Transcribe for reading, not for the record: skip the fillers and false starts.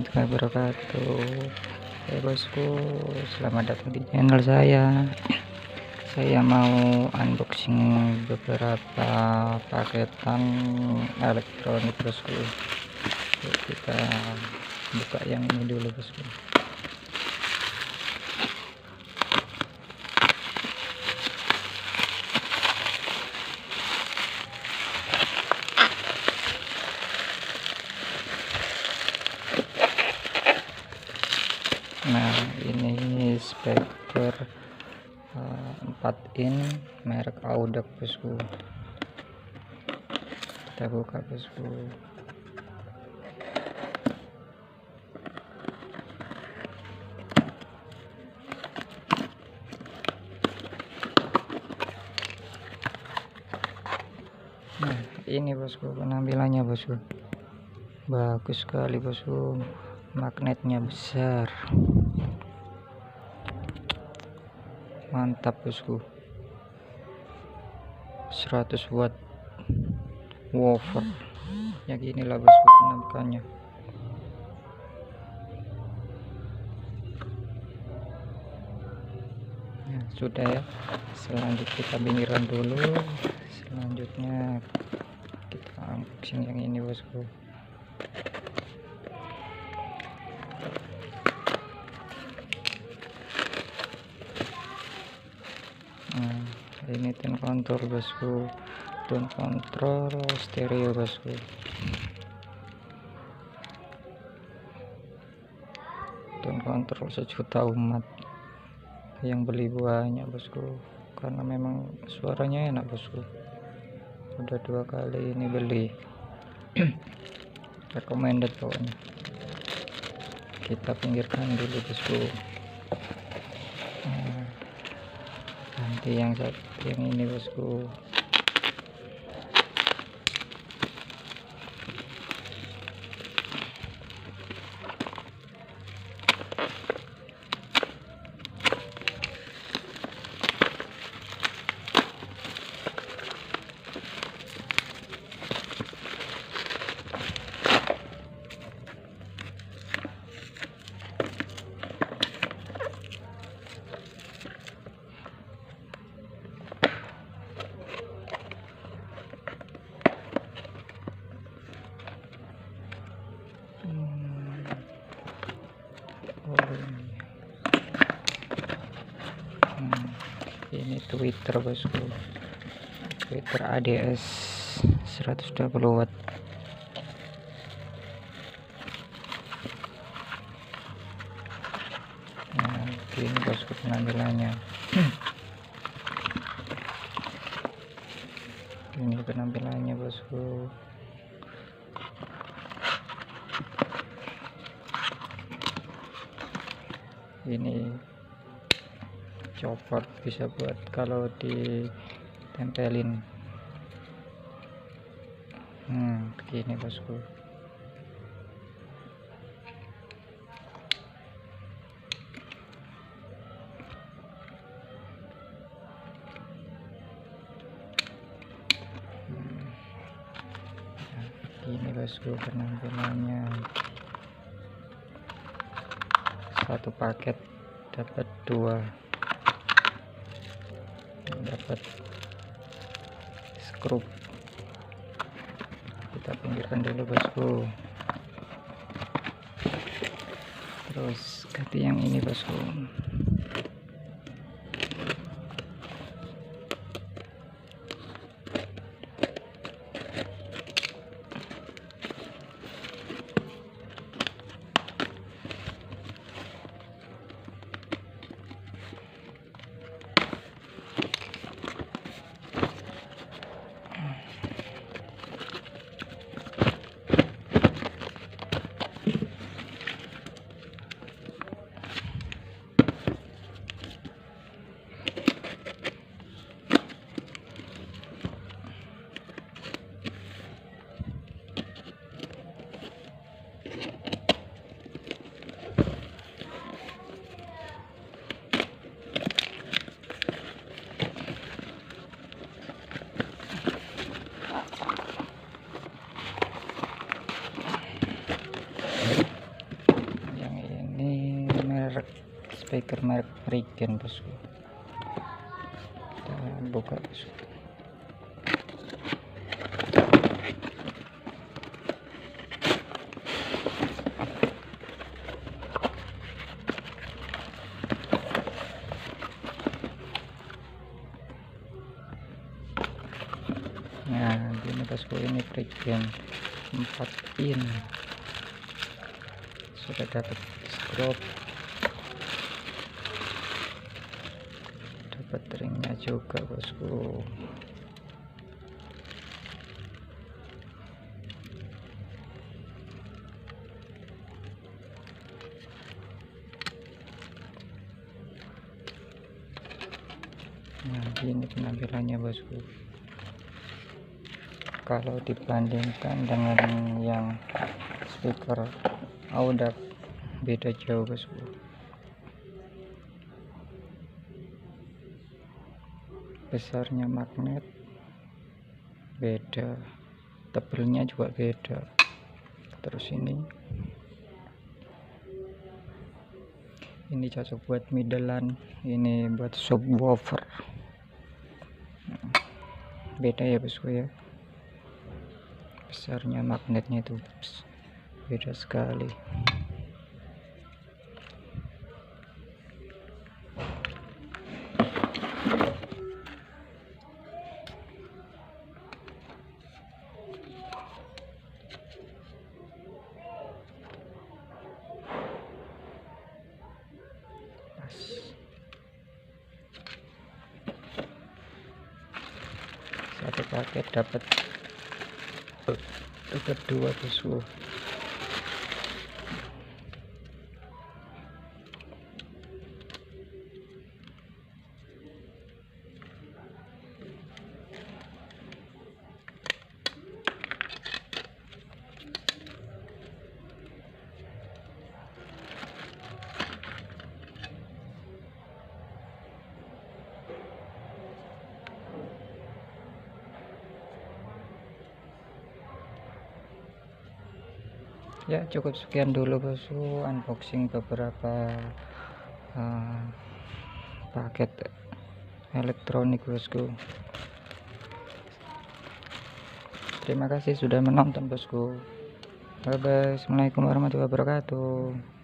warahmatullahi wabarakatuh. Bosku, selamat datang di channel saya. Saya mau unboxing beberapa paketan elektronik bosku. Yuk kita buka yang ini dulu bosku. Nah, ini speaker 4 in merek Audax bosku. Kita buka bosku. Nah, ini bosku penampilannya bosku. Bagus sekali bosku. Magnetnya besar. Mantap bosku. 100 watt woofer. Ya ginilah bosku penampakannya. Nah, sudah ya. Selanjutnya kita pinggiran dulu. Selanjutnya kita unboxing yang ini bosku. Nah, ini tone control bosku, tone control stereo bosku. Tone control sejuta umat yang beli banyak bosku, karena memang suaranya enak bosku. Udah 2 kali ini beli. Recommended pokoknya. Kita pinggirkan dulu bosku. Nah, nanti yang ini bosku. Ini Twitter bosku, Twitter ADS 120 watt. Nah, ini bosku penampilannya. Ini penampilannya bosku. Ini copot, bisa buat kalau ditempelin. Begini bosku. Ini bosku penampilannya. Satu paket dapat 2, dapat skrup. Kita pinggirkan dulu bosku. Terus ganti yang ini bosku. speaker merek bosku. Kita buka bosku. Nah gini bosku, ini Prigen 4 in, sudah dapat strop, dapat ringnya juga bosku. Nah gini penampilannya bosku. Kalau dibandingkan dengan yang speaker Audax, beda jauh bosku. Besarnya magnet beda, tebelnya juga beda. Terus ini cocok buat middlean, ini buat subwoofer. Beda ya bosku ya, besarnya magnetnya itu beda sekali. Satu paket dapat dua bosku. Ya cukup sekian dulu bosku unboxing beberapa paket elektronik bosku. Terima kasih sudah menonton bosku. Bye bye. Assalamualaikum warahmatullahi wabarakatuh.